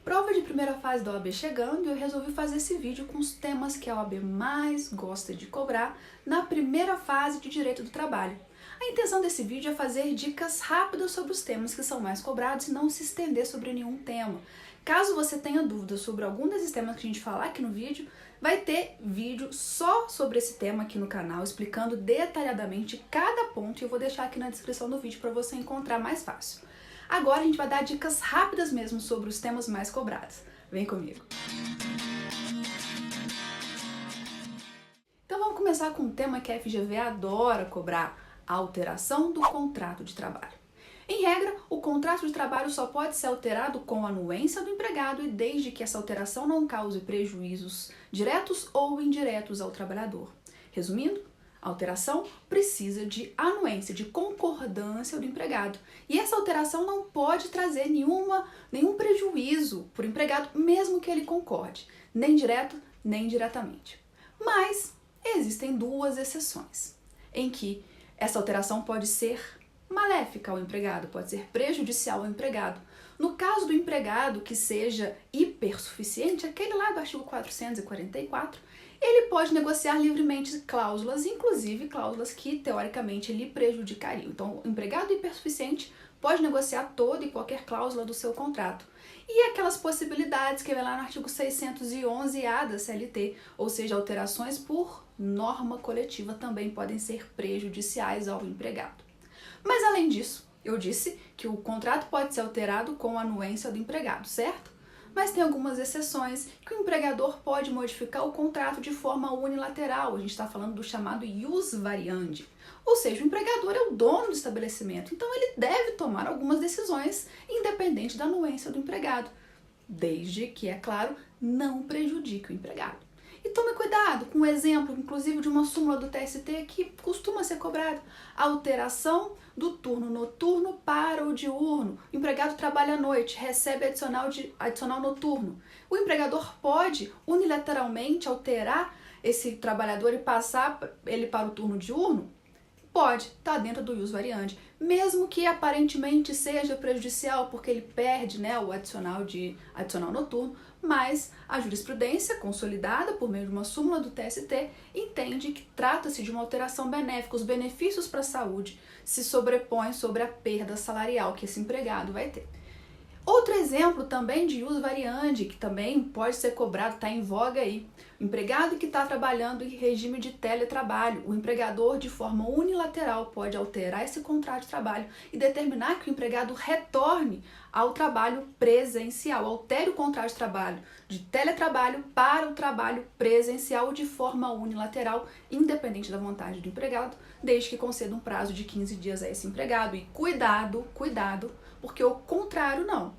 Prova de primeira fase da OAB chegando e eu resolvi fazer esse vídeo com os temas que a OAB mais gosta de cobrar na primeira fase de Direito do Trabalho. A intenção desse vídeo é fazer dicas rápidas sobre os temas que são mais cobrados e não se estender sobre nenhum tema. Caso você tenha dúvidas sobre algum desses temas que a gente falar aqui no vídeo, vai ter vídeo só sobre esse tema aqui no canal, explicando detalhadamente cada ponto e eu vou deixar aqui na descrição do vídeo para você encontrar mais fácil. Agora a gente vai dar dicas rápidas mesmo sobre os temas mais cobrados. Vem comigo! Então vamos começar com um tema que a FGV adora cobrar: a alteração do contrato de trabalho. Em regra, o contrato de trabalho só pode ser alterado com a anuência do empregado e desde que essa alteração não cause prejuízos diretos ou indiretos ao trabalhador. Resumindo, a alteração precisa de anuência, de concordância do empregado. E essa alteração não pode trazer nenhum prejuízo para o empregado, mesmo que ele concorde, nem direto, nem indiretamente. Mas existem duas exceções, em que essa alteração pode ser maléfica ao empregado, pode ser prejudicial ao empregado. No caso do empregado que seja hipersuficiente, aquele lá do artigo 444, ele pode negociar livremente cláusulas, inclusive cláusulas que teoricamente lhe prejudicariam. Então, o empregado hipersuficiente pode negociar toda e qualquer cláusula do seu contrato. E aquelas possibilidades que vem lá no artigo 611-A da CLT, ou seja, alterações por norma coletiva também podem ser prejudiciais ao empregado. Mas além disso, eu disse que o contrato pode ser alterado com a anuência do empregado, certo? Mas tem algumas exceções que o empregador pode modificar o contrato de forma unilateral. A gente está falando do chamado ius variandi. Ou seja, o empregador é o dono do estabelecimento, então ele deve tomar algumas decisões independente da anuência do empregado, desde que, é claro, não prejudique o empregado. E tome cuidado com o exemplo, inclusive, de uma súmula do TST que costuma ser cobrado: a alteração do turno noturno para o diurno. O empregado trabalha à noite, recebe adicional noturno. O empregador pode unilateralmente alterar esse trabalhador e passar ele para o turno diurno? Pode, está dentro do ius variandi, mesmo que aparentemente seja prejudicial, porque ele perde, o adicional noturno, mas a jurisprudência, consolidada por meio de uma súmula do TST, entende que trata-se de uma alteração benéfica. Os benefícios para a saúde se sobrepõem sobre a perda salarial que esse empregado vai ter. Outro exemplo também de ius variandi, que também pode ser cobrado, está em voga aí. O empregado que está trabalhando em regime de teletrabalho, o empregador de forma unilateral pode alterar esse contrato de trabalho e determinar que o empregado retorne ao trabalho presencial, altere o contrato de trabalho de teletrabalho para o trabalho presencial de forma unilateral, independente da vontade do empregado, desde que conceda um prazo de 15 dias a esse empregado. E cuidado, porque o contrário não.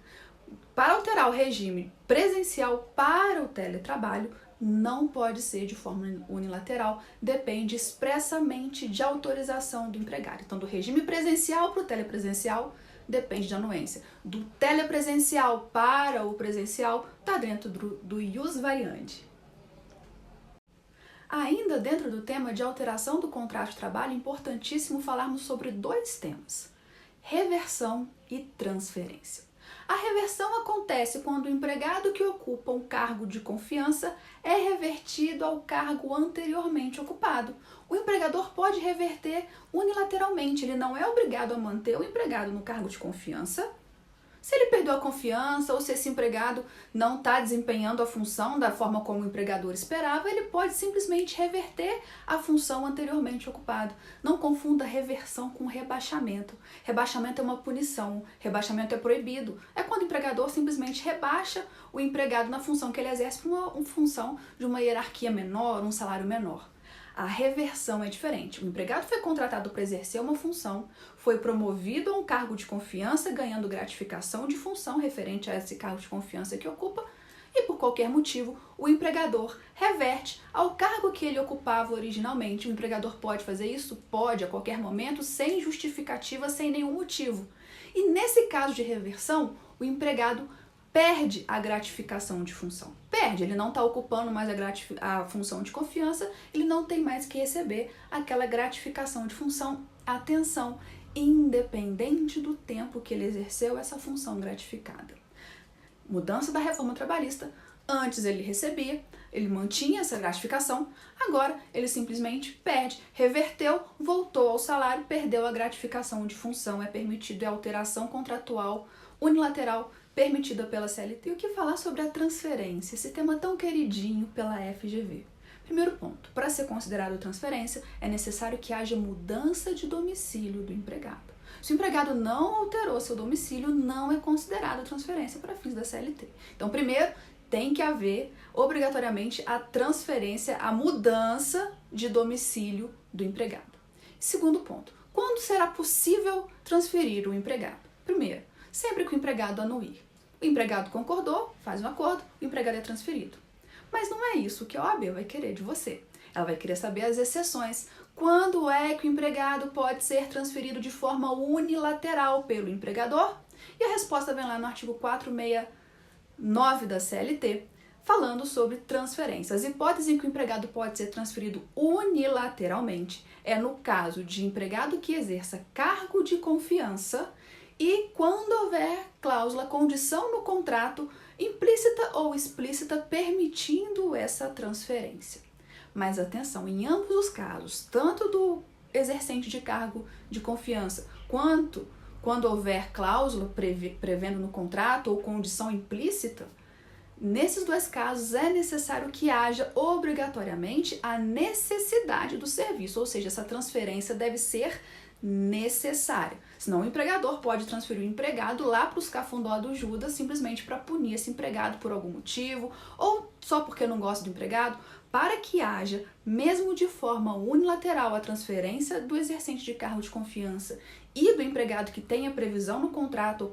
Para alterar o regime presencial para o teletrabalho, não pode ser de forma unilateral, depende expressamente de autorização do empregado. Então, do regime presencial para o telepresencial, depende de anuência. Do telepresencial para o presencial, está dentro do ius variandi. Ainda dentro do tema de alteração do contrato de trabalho, é importantíssimo falarmos sobre dois temas: reversão e transferência. A reversão acontece quando o empregado que ocupa um cargo de confiança é revertido ao cargo anteriormente ocupado. O empregador pode reverter unilateralmente, ele não é obrigado a manter o empregado no cargo de confiança. Se ele perdeu a confiança ou se esse empregado não está desempenhando a função da forma como o empregador esperava, ele pode simplesmente reverter a função anteriormente ocupada. Não confunda reversão com rebaixamento. Rebaixamento é uma punição, rebaixamento é proibido. É quando o empregador simplesmente rebaixa o empregado na função que ele exerce para uma função de uma hierarquia menor, um salário menor. A reversão é diferente. O empregado foi contratado para exercer uma função, foi promovido a um cargo de confiança, ganhando gratificação de função referente a esse cargo de confiança que ocupa, e por qualquer motivo, o empregador reverte ao cargo que ele ocupava originalmente. O empregador pode fazer isso? Pode, a qualquer momento, sem justificativa, sem nenhum motivo. E nesse caso de reversão, o empregado perde a gratificação de função. Perde, ele não está ocupando mais a função de confiança, ele não tem mais que receber aquela gratificação de função. Atenção, independente do tempo que ele exerceu essa função gratificada. mudança da reforma trabalhista, antes ele recebia, ele mantinha essa gratificação, agora ele simplesmente perde, reverteu, voltou ao salário, perdeu a gratificação de função, é permitido, é alteração contratual unilateral permitida pela CLT. E o que falar sobre a transferência, esse tema tão queridinho pela FGV? Primeiro ponto, para ser considerado transferência, é necessário que haja mudança de domicílio do empregado. Se o empregado não alterou seu domicílio, não é considerado transferência para fins da CLT. Então, primeiro, tem que haver obrigatoriamente a transferência, a mudança de domicílio do empregado. Segundo ponto, quando será possível transferir o empregado? Primeiro, sempre que o empregado anuir. O empregado concordou, faz um acordo, o empregado é transferido. Mas não é isso que a OAB vai querer de você. Ela vai querer saber as exceções. Quando é que o empregado pode ser transferido de forma unilateral pelo empregador? E a resposta vem lá no artigo 469 da CLT, falando sobre transferência. As hipóteses em que o empregado pode ser transferido unilateralmente é no caso de empregado que exerça cargo de confiança e quando houver cláusula, condição no contrato, implícita ou explícita, permitindo essa transferência. Mas atenção, em ambos os casos, tanto do exercente de cargo de confiança, quanto quando houver cláusula prevendo no contrato ou condição implícita, nesses dois casos é necessário que haja obrigatoriamente a necessidade do serviço, ou seja, essa transferência deve ser necessária. Senão o empregador pode transferir o empregado lá para os cafundó do Judas simplesmente para punir esse empregado por algum motivo ou só porque não gosta do empregado, para que haja, mesmo de forma unilateral, a transferência do exercente de cargo de confiança e do empregado que tenha previsão no contrato ou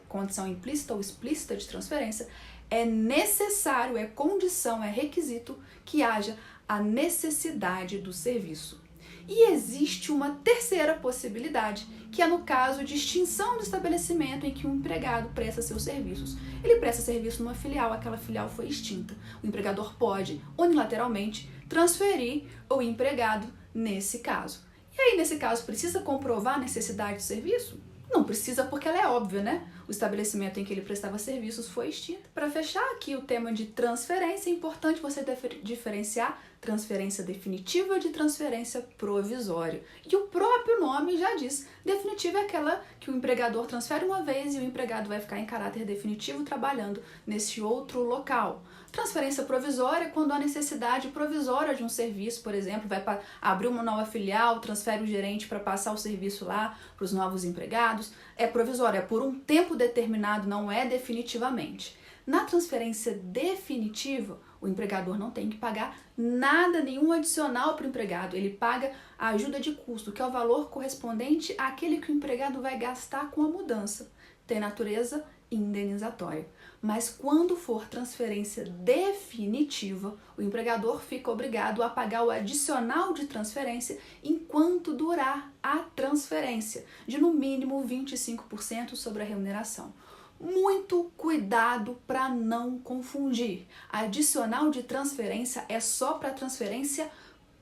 condição implícita ou explícita de transferência, é necessário, é condição, é requisito que haja a necessidade do serviço. E existe uma terceira possibilidade, que é no caso de extinção do estabelecimento em que um empregado presta seus serviços. Ele presta serviço numa filial, aquela filial foi extinta. O empregador pode, unilateralmente, transferir o empregado nesse caso. E aí, nesse caso, precisa comprovar a necessidade do serviço? Não precisa porque ela é óbvia, né? O estabelecimento em que ele prestava serviços foi extinto. Para fechar aqui o tema de transferência, é importante você diferenciar transferência definitiva de transferência provisória. E o próprio nome já diz, definitiva é aquela que o empregador transfere uma vez e o empregado vai ficar em caráter definitivo trabalhando nesse outro local. Transferência provisória é quando há necessidade provisória de um serviço, por exemplo, vai abrir uma nova filial, transfere o gerente para passar o serviço lá para os novos empregados. É provisória, é por um tempo determinado, não é definitivamente. Na transferência definitiva, o empregador não tem que pagar nada, nenhum adicional para o empregado. Ele paga a ajuda de custo, que é o valor correspondente àquele que o empregado vai gastar com a mudança. Tem natureza indenizatória. Mas quando for transferência definitiva, o empregador fica obrigado a pagar o adicional de transferência enquanto durar a transferência, de no mínimo 25% sobre a remuneração. Muito cuidado para não confundir. Adicional de transferência é só para transferência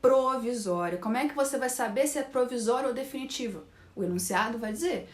provisória. Como é que você vai saber se é provisória ou definitiva? O enunciado vai dizer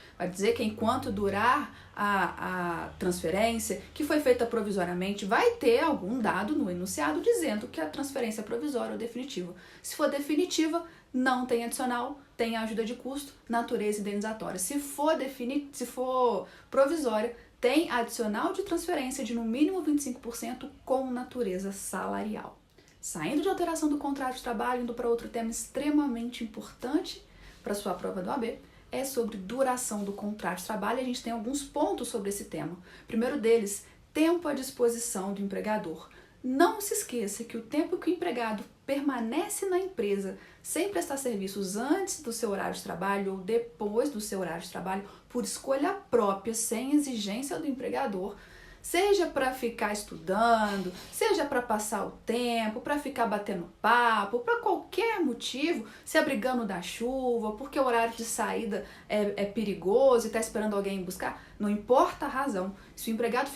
que enquanto durar a transferência, que foi feita provisoriamente, vai ter algum dado no enunciado dizendo que a transferência é provisória ou definitiva. Se for definitiva, não tem adicional, tem ajuda de custo, natureza indenizatória. Se for provisória, tem adicional de transferência de no mínimo 25% com natureza salarial. Saindo de alteração do contrato de trabalho, indo para outro tema extremamente importante para sua prova do AB, é sobre duração do contrato de trabalho. A gente tem alguns pontos sobre esse tema. Primeiro deles, tempo à disposição do empregador. Não se esqueça que o tempo que o empregado permanece na empresa sem prestar serviços antes do seu horário de trabalho ou depois do seu horário de trabalho, por escolha própria, sem exigência do empregador, seja para ficar estudando, seja para passar o tempo, para ficar batendo papo, para qualquer motivo, se abrigando da chuva, porque o horário de saída é perigoso e está esperando alguém buscar, não importa a razão. Se o empregado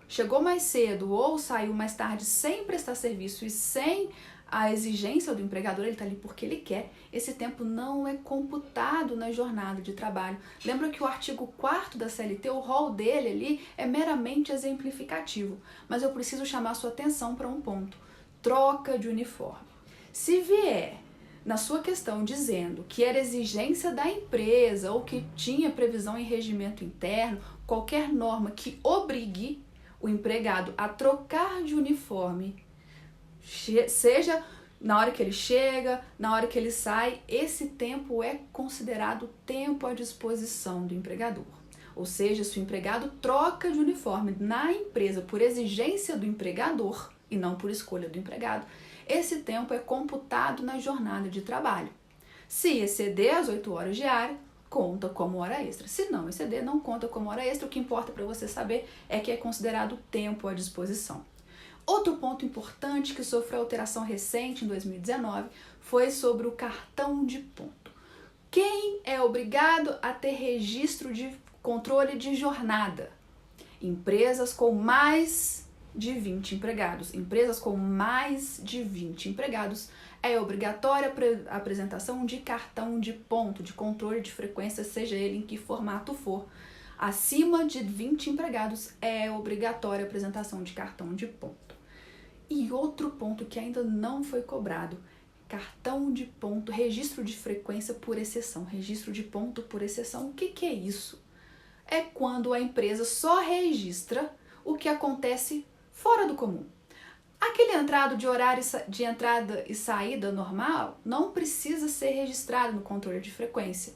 chegou mais cedo ou saiu mais tarde sem prestar serviço e sem a exigência do empregador, ele está ali porque ele quer, esse tempo não é computado na jornada de trabalho. Lembra que o artigo 4º da CLT, o rol dele ali é meramente exemplificativo, mas eu preciso chamar a sua atenção para um ponto: troca de uniforme. Se vier na sua questão dizendo que era exigência da empresa ou que tinha previsão em regimento interno, qualquer norma que obrigue o empregado a trocar de uniforme, seja na hora que ele chega, na hora que ele sai, esse tempo é considerado tempo à disposição do empregador. Ou seja, se o empregado troca de uniforme na empresa por exigência do empregador e não por escolha do empregado, esse tempo é computado na jornada de trabalho. Se exceder as 8 horas diárias, conta como hora extra. Se não exceder, não conta como hora extra. O que importa para você saber é que é considerado tempo à disposição. Outro ponto importante que sofreu alteração recente em 2019 foi sobre o cartão de ponto. Quem é obrigado a ter registro de controle de jornada? Empresas com mais de 20 empregados. Empresas com mais de 20 empregados é obrigatória a apresentação de cartão de ponto, de controle de frequência, seja ele em que formato for. Acima de 20 empregados é obrigatória a apresentação de cartão de ponto. E outro ponto que ainda não foi cobrado: cartão de ponto, registro de frequência por exceção. Registro de ponto por exceção, o que é isso? É quando a empresa só registra o que acontece fora do comum. Aquele entrado de horário de entrada e saída normal não precisa ser registrado no controle de frequência.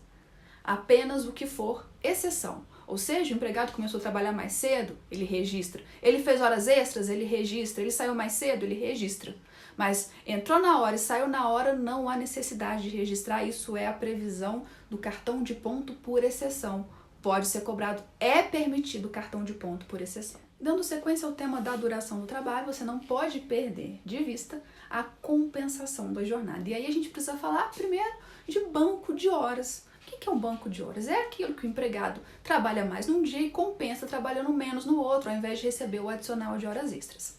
Apenas o que for exceção. Ou seja, o empregado começou a trabalhar mais cedo, ele registra. Ele fez horas extras, ele registra. Ele saiu mais cedo, ele registra. Mas entrou na hora e saiu na hora, não há necessidade de registrar. Isso é a previsão do cartão de ponto por exceção. Pode ser cobrado, é permitido o cartão de ponto por exceção. Dando sequência ao tema da duração do trabalho, você não pode perder de vista a compensação da jornada. E aí a gente precisa falar primeiro de banco de horas. O que é um banco de horas? É aquilo que o empregado trabalha mais num dia e compensa trabalhando menos no outro, ao invés de receber o adicional de horas extras.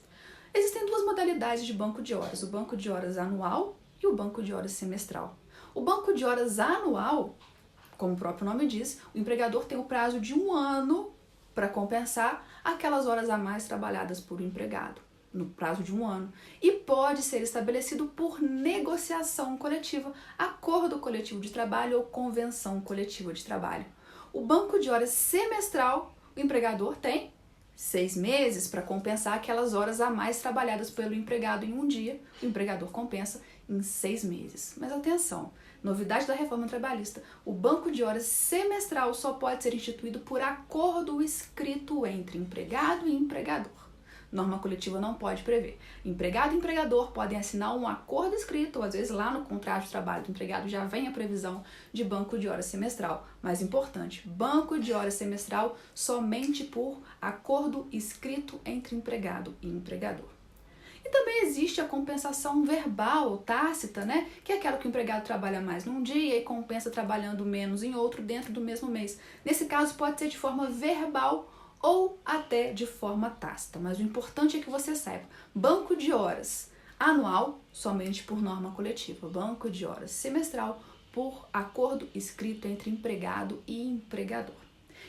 Existem duas modalidades de banco de horas: o banco de horas anual e o banco de horas semestral. O banco de horas anual, como o próprio nome diz, o empregador tem o prazo de 1 ano para compensar aquelas horas a mais trabalhadas por um empregado, no prazo de 1 ano. E pode ser estabelecido por negociação coletiva, acordo coletivo de trabalho ou convenção coletiva de trabalho. O banco de horas semestral, o empregador tem 6 meses para compensar aquelas horas a mais trabalhadas pelo empregado em um dia. O empregador compensa em 6 meses. Mas atenção, novidade da reforma trabalhista: o banco de horas semestral só pode ser instituído por acordo escrito entre empregado e empregador. Norma coletiva não pode prever. Empregado e empregador podem assinar um acordo escrito, ou às vezes lá no contrato de trabalho do empregado já vem a previsão de banco de horas semestral. Mais importante, banco de horas semestral somente por acordo escrito entre empregado e empregador. E também existe a compensação verbal ou tácita, né? Que é aquela que o empregado trabalha mais num dia e compensa trabalhando menos em outro dentro do mesmo mês. Nesse caso pode ser de forma verbal ou até de forma tácita, mas o importante é que você saiba: banco de horas anual somente por norma coletiva, banco de horas semestral por acordo escrito entre empregado e empregador.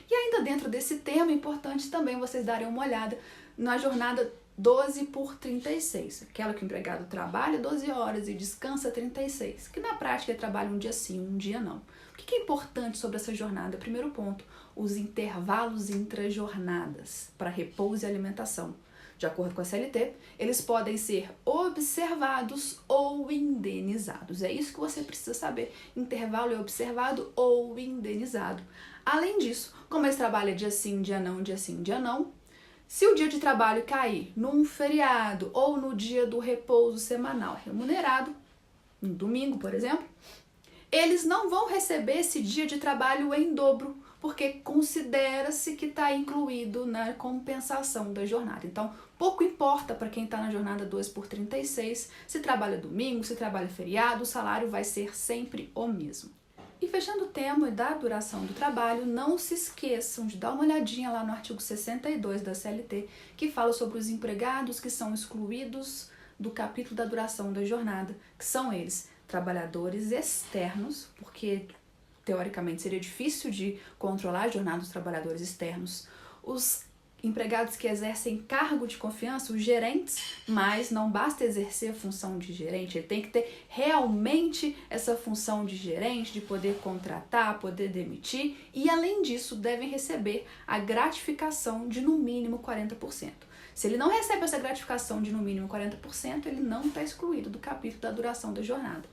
E ainda dentro desse tema, é importante também vocês darem uma olhada na jornada 12/36, aquela que o empregado trabalha 12 horas e descansa 36, que na prática ele trabalha um dia sim, um dia não. O que é importante sobre essa jornada? Primeiro ponto: os intervalos intra-jornadas para repouso e alimentação. De acordo com a CLT, eles podem ser observados ou indenizados. É isso que você precisa saber: intervalo é observado ou indenizado. Além disso, como eles trabalham dia sim, dia não, dia sim, dia não, se o dia de trabalho cair num feriado ou no dia do repouso semanal remunerado, no domingo, por exemplo, eles não vão receber esse dia de trabalho em dobro, porque considera-se que está incluído na compensação da jornada. Então, pouco importa para quem está na jornada 2/36, se trabalha domingo, se trabalha feriado, o salário vai ser sempre o mesmo. E fechando o tema da duração do trabalho, não se esqueçam de dar uma olhadinha lá no artigo 62 da CLT, que fala sobre os empregados que são excluídos do capítulo da duração da jornada, que são eles, trabalhadores externos, porque teoricamente seria difícil de controlar a jornada dos trabalhadores externos, os empregados que exercem cargo de confiança, os gerentes, mas não basta exercer a função de gerente, ele tem que ter realmente essa função de gerente, de poder contratar, poder demitir, e além disso devem receber a gratificação de no mínimo 40%. Se ele não recebe essa gratificação de no mínimo 40%, ele não está excluído do capítulo da duração da jornada.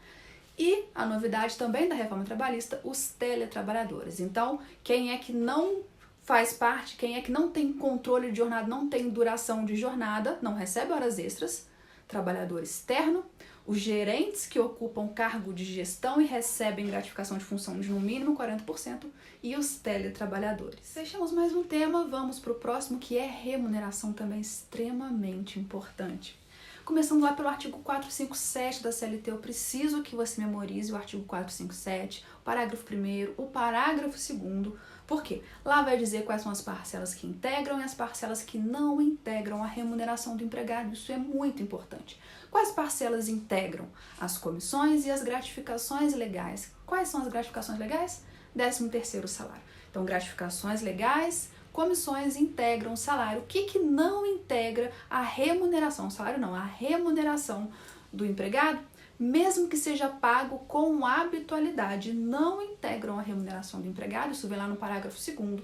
E a novidade também da reforma trabalhista, os teletrabalhadores. Então, quem é que não faz parte, quem é que não tem controle de jornada, não tem duração de jornada, não recebe horas extras, trabalhador externo, os gerentes que ocupam cargo de gestão e recebem gratificação de função de no mínimo 40% e os teletrabalhadores. Fechamos mais um tema, vamos para o próximo, que é remuneração, também extremamente importante. Começando lá pelo artigo 457 da CLT, eu preciso que você memorize o artigo 457, o parágrafo 1º, o parágrafo 2º, por quê? Lá vai dizer quais são as parcelas que integram e as parcelas que não integram a remuneração do empregado. Isso é muito importante. Quais parcelas integram? As comissões e as gratificações legais. Quais são as gratificações legais? 13º salário. Então, gratificações legais, comissões integram o salário. O que não integra a remuneração? O salário não, a remuneração do empregado, mesmo que seja pago com habitualidade, não integram a remuneração do empregado, isso vem lá no parágrafo 2º.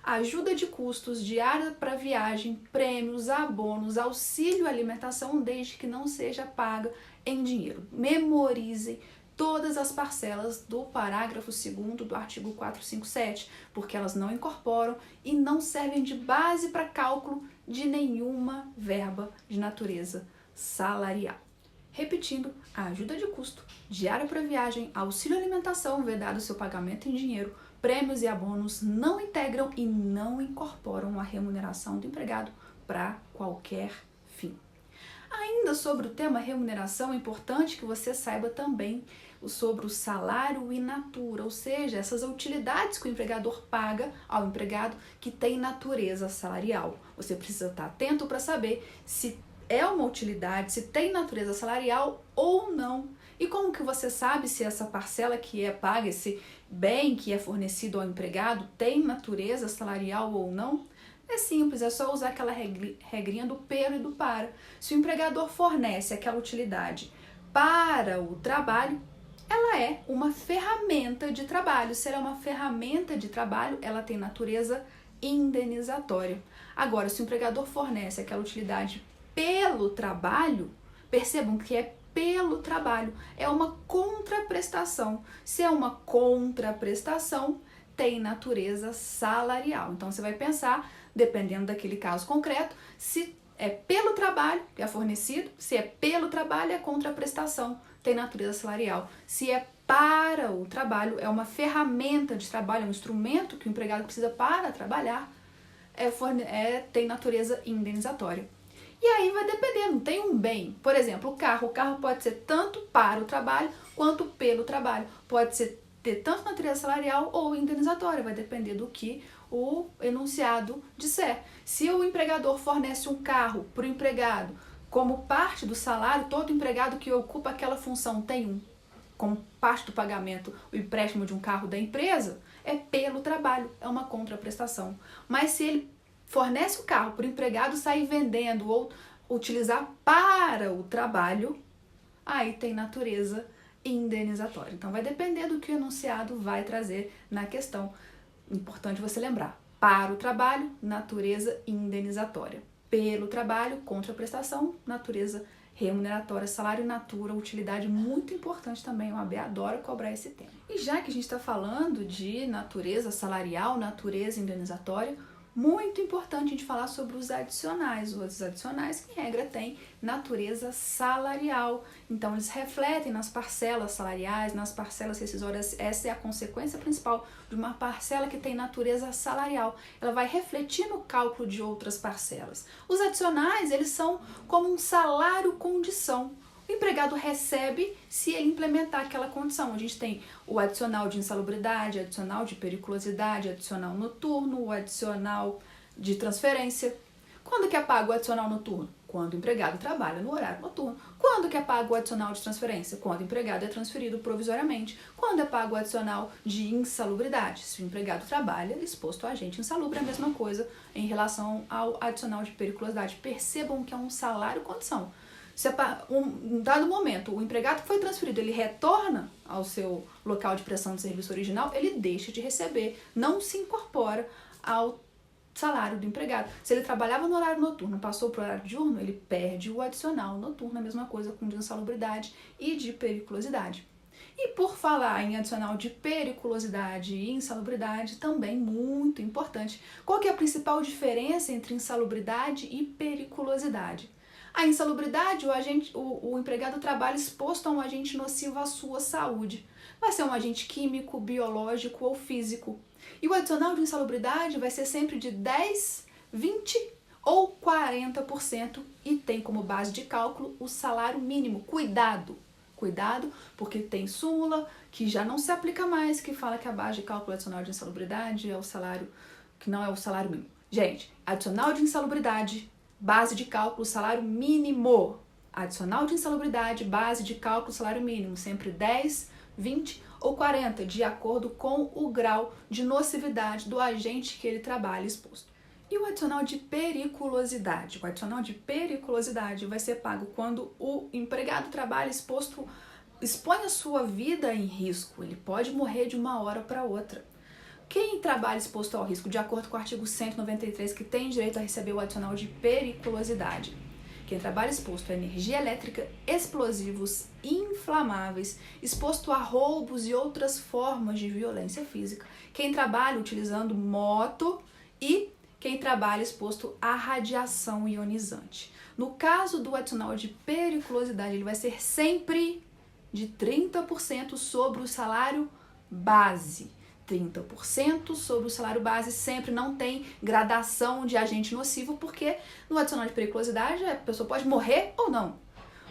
Ajuda de custos, diária para viagem, prêmios, abonos, auxílio alimentação, desde que não seja paga em dinheiro. Memorizem todas as parcelas do parágrafo 2º do artigo 457, porque elas não incorporam e não servem de base para cálculo de nenhuma verba de natureza salarial. Repetindo, a ajuda de custo, diária para viagem, auxílio alimentação, vedado seu pagamento em dinheiro, prêmios e abonos não integram e não incorporam a remuneração do empregado para qualquer fim. Ainda sobre o tema remuneração, é importante que você saiba também sobre o salário in natura, ou seja, essas utilidades que o empregador paga ao empregado que tem natureza salarial. Você precisa estar atento para saber se é uma utilidade, se tem natureza salarial ou não. E como que você sabe se essa parcela que é paga, esse bem que é fornecido ao empregado, tem natureza salarial ou não? É simples, é só usar aquela regrinha do pelo e do para. Se o empregador fornece aquela utilidade para o trabalho, ela é uma ferramenta de trabalho. Se ela é uma ferramenta de trabalho, ela tem natureza indenizatória. Agora, se o empregador fornece aquela utilidade pelo trabalho, percebam que é pelo trabalho, é uma contraprestação. Se é uma contraprestação, tem natureza salarial. Então você vai pensar, dependendo daquele caso concreto, se é pelo trabalho que é fornecido, se é pelo trabalho é contraprestação, tem natureza salarial. Se é para o trabalho, é uma ferramenta de trabalho, é um instrumento que o empregado precisa para trabalhar, tem natureza indenizatória. E aí vai depender, não tem um bem. Por exemplo, o carro pode ser tanto para o trabalho quanto pelo trabalho. Pode ter tanto natureza salarial ou indenizatória, vai depender do que o enunciado disser. Se o empregador fornece um carro para o empregado como parte do salário, todo empregado que ocupa aquela função tem como parte do pagamento o empréstimo de um carro da empresa, é pelo trabalho, é uma contraprestação. Mas se ele fornece o carro para o empregado sair vendendo ou utilizar para o trabalho, aí tem natureza indenizatória. Então vai depender do que o enunciado vai trazer na questão. Importante você lembrar, para o trabalho, natureza indenizatória. Pelo trabalho, contraprestação, natureza remuneratória, salário in natura, utilidade muito importante também, o AB adora cobrar esse tema. E já que a gente está falando de natureza salarial, natureza indenizatória, muito importante a gente falar sobre os adicionais. Os adicionais, que em regra, têm natureza salarial. Então, eles refletem nas parcelas salariais, nas parcelas rescisórias. Essa é a consequência principal de uma parcela que tem natureza salarial. Ela vai refletir no cálculo de outras parcelas. Os adicionais, eles são como um salário-condição. O empregado recebe se ele implementar aquela condição. A gente tem o adicional de insalubridade, adicional de periculosidade, adicional noturno, o adicional de transferência. Quando que é pago o adicional noturno? Quando o empregado trabalha no horário noturno. Quando que é pago o adicional de transferência? Quando o empregado é transferido provisoriamente. Quando é pago o adicional de insalubridade? Se o empregado trabalha exposto a agente insalubre, é a mesma coisa em relação ao adicional de periculosidade. Percebam que é um salário-condição. Se um dado momento o empregado que foi transferido, ele retorna ao seu local de prestação de serviço original, ele deixa de receber, não se incorpora ao salário do empregado. Se ele trabalhava no horário noturno, passou para o horário diurno, ele perde o adicional noturno, a mesma coisa com de insalubridade e de periculosidade. E por falar em adicional de periculosidade e insalubridade, também muito importante, qual que é a principal diferença entre insalubridade e periculosidade? A insalubridade, o empregado trabalha exposto a um agente nocivo à sua saúde. Vai ser um agente químico, biológico ou físico. E o adicional de insalubridade vai ser sempre de 10, 20 ou 40% e tem como base de cálculo o salário mínimo. Cuidado, porque tem súmula que já não se aplica mais, que fala que a base de cálculo adicional de insalubridade é o salário, que não é o salário mínimo. Gente, adicional de insalubridade, base de cálculo, salário mínimo. Adicional de insalubridade, base de cálculo, salário mínimo, sempre 10, 20 ou 40, de acordo com o grau de nocividade do agente que ele trabalha exposto. E o adicional de periculosidade? O adicional de periculosidade vai ser pago quando o empregado trabalha expõe a sua vida em risco. Ele pode morrer de uma hora para outra. Quem trabalha exposto ao risco, de acordo com o artigo 193, que tem direito a receber o adicional de periculosidade? Quem trabalha exposto a energia elétrica, explosivos, inflamáveis, exposto a roubos e outras formas de violência física. Quem trabalha utilizando moto e quem trabalha exposto à radiação ionizante. No caso do adicional de periculosidade, ele vai ser sempre de 30% sobre o salário base. 30% sobre o salário base, sempre não tem gradação de agente nocivo, porque no adicional de periculosidade a pessoa pode morrer ou não.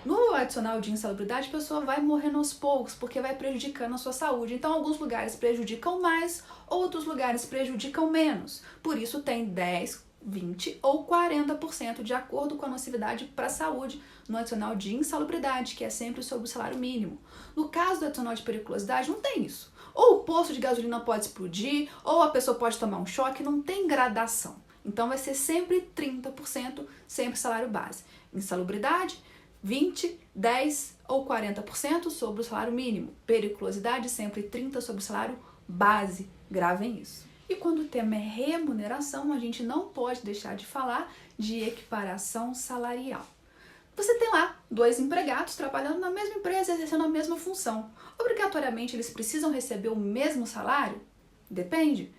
No adicional de insalubridade, a pessoa vai morrendo aos poucos, porque vai prejudicando a sua saúde. Então, alguns lugares prejudicam mais, outros lugares prejudicam menos. Por isso, tem 10, 20 ou 40% de acordo com a nocividade para a saúde no adicional de insalubridade, que é sempre sobre o salário mínimo. No caso do adicional de periculosidade, não tem isso. Ou o poço de gasolina pode explodir, ou a pessoa pode tomar um choque, não tem gradação. Então vai ser sempre 30%, sempre salário base. Insalubridade, 20, 10 ou 40% sobre o salário mínimo. Periculosidade, sempre 30% sobre o salário base. Gravem isso. E quando o tema é remuneração, a gente não pode deixar de falar de equiparação salarial. Você tem lá 2 empregados trabalhando na mesma empresa, exercendo a mesma função. Obrigatoriamente eles precisam receber o mesmo salário? Depende.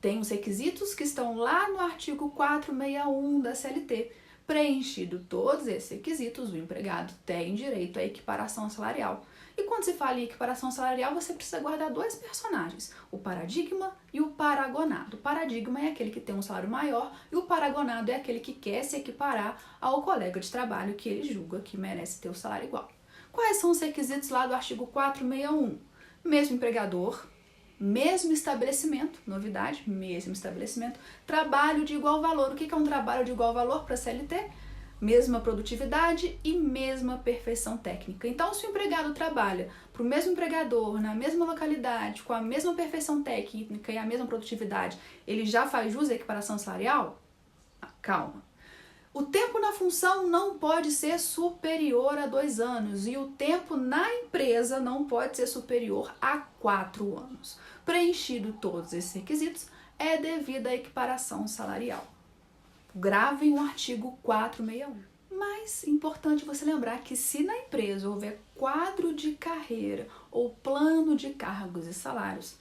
Tem os requisitos que estão lá no artigo 461 da CLT. Preenchido todos esses requisitos, o empregado tem direito à equiparação salarial. E quando se fala em equiparação salarial, você precisa guardar 2 personagens, o paradigma e o paragonado. O paradigma é aquele que tem um salário maior e o paragonado é aquele que quer se equiparar ao colega de trabalho que ele julga que merece ter o salário igual. Quais são os requisitos lá do artigo 461? Mesmo empregador, mesmo estabelecimento, novidade, mesmo estabelecimento, trabalho de igual valor. O que é um trabalho de igual valor para a CLT? Mesma produtividade e mesma perfeição técnica. Então, se o empregado trabalha para o mesmo empregador, na mesma localidade, com a mesma perfeição técnica e a mesma produtividade, ele já faz jus à equiparação salarial? Calma. O tempo na função não pode ser superior a 2 anos e o tempo na empresa não pode ser superior a 4 anos. Preenchido todos esses requisitos, é devida à equiparação salarial. Gravem o artigo 461. Mas é importante você lembrar que se na empresa houver quadro de carreira ou plano de cargos e salários,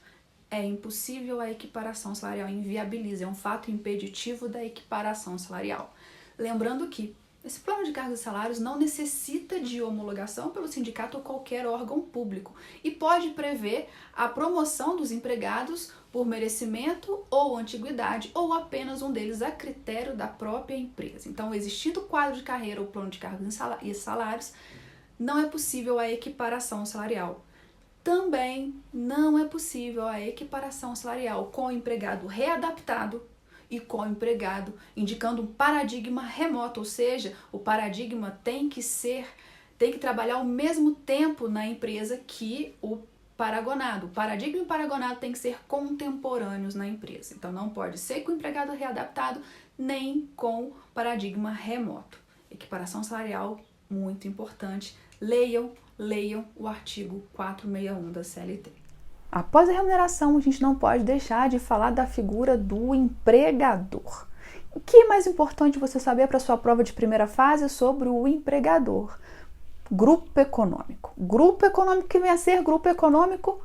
é impossível a equiparação salarial, inviabiliza, é um fato impeditivo da equiparação salarial. Lembrando que esse plano de cargos e salários não necessita de homologação pelo sindicato ou qualquer órgão público e pode prever a promoção dos empregados por merecimento ou antiguidade ou apenas um deles a critério da própria empresa. Então, existindo quadro de carreira ou plano de cargos e salários, não é possível a equiparação salarial. Também não é possível a equiparação salarial com o empregado readaptado e co-empregado, indicando um paradigma remoto, ou seja, o paradigma tem que trabalhar ao mesmo tempo na empresa que o paragonado. O paradigma e o paragonado têm que ser contemporâneos na empresa. Então, não pode ser com o empregado readaptado, nem com paradigma remoto. Equiparação salarial, muito importante. Leiam o artigo 461 da CLT. Após a remuneração, a gente não pode deixar de falar da figura do empregador. O que é mais importante você saber para a sua prova de primeira fase sobre o empregador? Grupo econômico. Grupo econômico, que vem a ser grupo econômico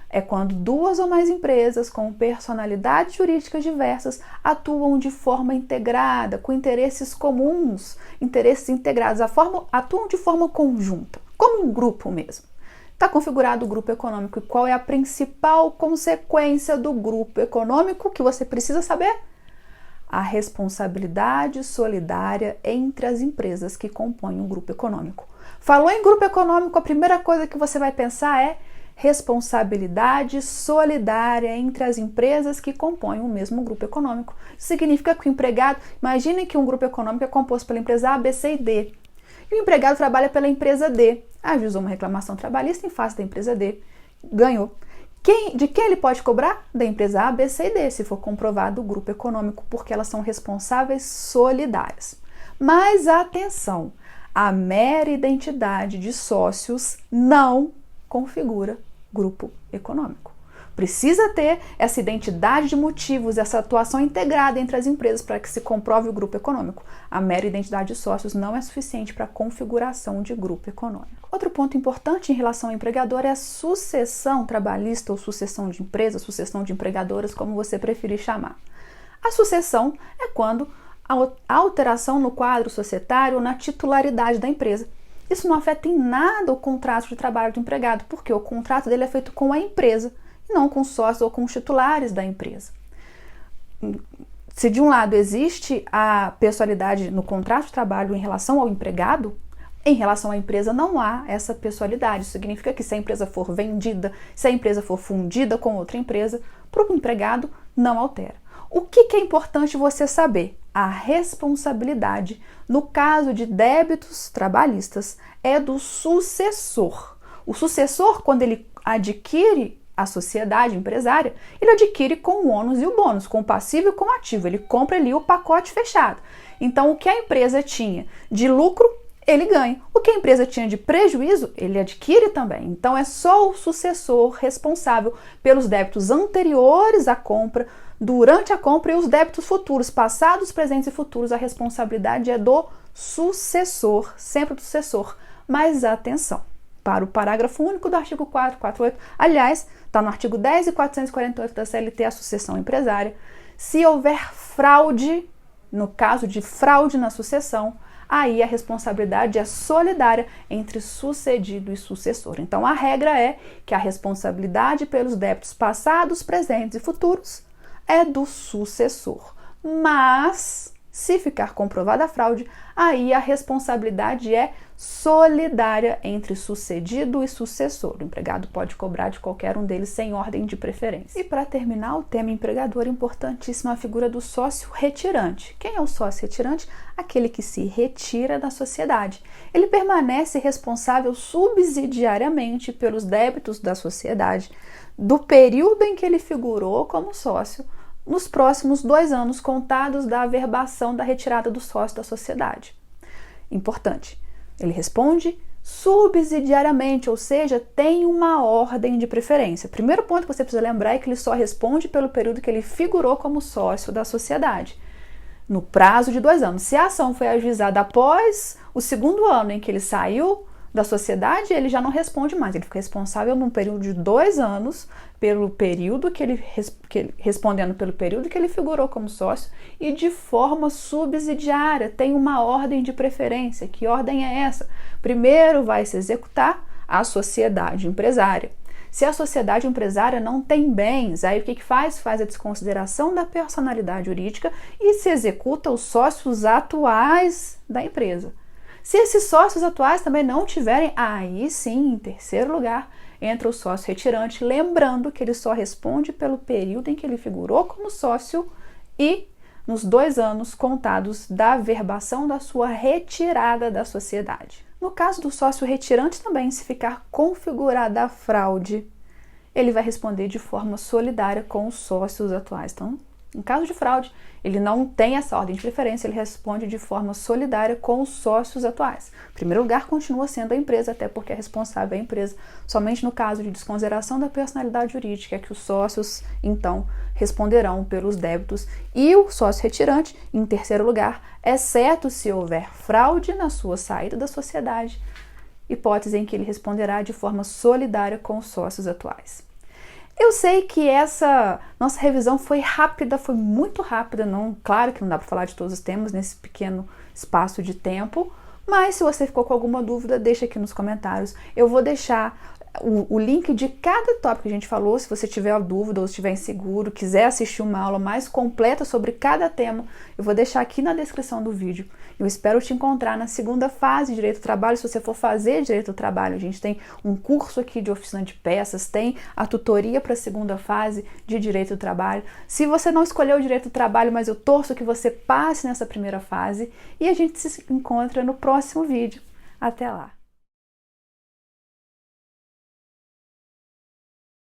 é quando duas ou mais empresas com personalidades jurídicas diversas atuam de forma integrada, com interesses comuns, interesses integrados, atuam de forma conjunta, como um grupo mesmo. Está configurado o grupo econômico. E qual é a principal consequência do grupo econômico que você precisa saber? A responsabilidade solidária entre as empresas que compõem o grupo econômico. Falou em grupo econômico, a primeira coisa que você vai pensar é responsabilidade solidária entre as empresas que compõem o mesmo grupo econômico. Isso significa que o empregado, imagine que um grupo econômico é composto pela empresa A, B, C e D. E o empregado trabalha pela empresa D. Ajuizou uma reclamação trabalhista em face da empresa D. Ganhou. De quem ele pode cobrar? Da empresa A, B, C e D, se for comprovado o grupo econômico, porque elas são responsáveis solidárias. Mas atenção, a mera identidade de sócios não configura grupo econômico. Precisa ter essa identidade de motivos, essa atuação integrada entre as empresas para que se comprove o grupo econômico. A mera identidade de sócios não é suficiente para a configuração de grupo econômico. Outro ponto importante em relação ao empregador é a sucessão trabalhista ou sucessão de empresas, sucessão de empregadoras, como você preferir chamar. A sucessão é quando há alteração no quadro societário ou na titularidade da empresa. Isso não afeta em nada o contrato de trabalho do empregado, porque o contrato dele é feito com a empresa, e não com sócios ou com os titulares da empresa. Se de um lado existe a pessoalidade no contrato de trabalho em relação ao empregado, em relação à empresa não há essa pessoalidade. Isso significa que se a empresa for vendida, se a empresa for fundida com outra empresa, para o empregado não altera. O que é importante você saber? A responsabilidade, no caso de débitos trabalhistas, é do sucessor. O sucessor, quando ele adquire a sociedade empresária, ele adquire com o ônus e o bônus, com o passivo e com o ativo. Ele compra ali o pacote fechado. Então, o que a empresa tinha de lucro, ele ganha. O que a empresa tinha de prejuízo, ele adquire também. Então, é só o sucessor responsável pelos débitos anteriores à compra, durante a compra e os débitos futuros, passados, presentes e futuros. A responsabilidade é do sucessor, sempre do sucessor. Mas atenção, para o parágrafo único do artigo 448, aliás, está no artigo 10 e 448 da CLT, a sucessão empresária. Se houver fraude, no caso de fraude na sucessão, aí a responsabilidade é solidária entre sucedido e sucessor. Então, a regra é que a responsabilidade pelos débitos passados, presentes e futuros é do sucessor. Mas, se ficar comprovada a fraude, aí a responsabilidade é solidária entre sucedido e sucessor. O empregado pode cobrar de qualquer um deles sem ordem de preferência. E para terminar o tema empregador, é importantíssima a figura do sócio retirante. Quem é o sócio retirante? Aquele que se retira da sociedade. Ele permanece responsável subsidiariamente pelos débitos da sociedade do período em que ele figurou como sócio nos próximos 2 anos contados da averbação da retirada do sócio da sociedade. Importante, ele responde subsidiariamente, ou seja, tem uma ordem de preferência. Primeiro ponto que você precisa lembrar é que ele só responde pelo período que ele figurou como sócio da sociedade, no prazo de 2 anos. Se a ação foi ajuizada após o 2º ano em que ele saiu da sociedade, ele já não responde mais. Ele fica responsável num período de 2 anos pelo período respondendo pelo período que ele figurou como sócio e de forma subsidiária. Tem uma ordem de preferência. Que ordem é essa? Primeiro vai se executar a sociedade empresária. Se a sociedade empresária não tem bens, aí o que faz? Faz a desconsideração da personalidade jurídica e se executa os sócios atuais da empresa. Se esses sócios atuais também não tiverem, aí sim, em terceiro lugar, entra o sócio retirante, lembrando que ele só responde pelo período em que ele figurou como sócio e nos 2 anos contados da averbação da sua retirada da sociedade. No caso do sócio retirante também, se ficar configurada a fraude, ele vai responder de forma solidária com os sócios atuais. Então, em caso de fraude, ele não tem essa ordem de preferência, ele responde de forma solidária com os sócios atuais. Em primeiro lugar, continua sendo a empresa, até porque é responsável a empresa. Somente no caso de desconsideração da personalidade jurídica é que os sócios, então, responderão pelos débitos. E o sócio retirante, em terceiro lugar, exceto se houver fraude na sua saída da sociedade, hipótese em que ele responderá de forma solidária com os sócios atuais. Eu sei que essa nossa revisão foi rápida, foi muito rápida, claro que não dá para falar de todos os temas nesse pequeno espaço de tempo, mas se você ficou com alguma dúvida, deixa aqui nos comentários. Eu vou deixar o link de cada tópico que a gente falou, se você tiver dúvida ou estiver inseguro, quiser assistir uma aula mais completa sobre cada tema, eu vou deixar aqui na descrição do vídeo. Eu espero te encontrar na segunda fase de Direito do Trabalho. Se você for fazer Direito do Trabalho, a gente tem um curso aqui de oficina de peças, tem a tutoria para a segunda fase de Direito do Trabalho. Se você não escolheu o Direito do Trabalho, mas eu torço que você passe nessa primeira fase e a gente se encontra no próximo vídeo. Até lá!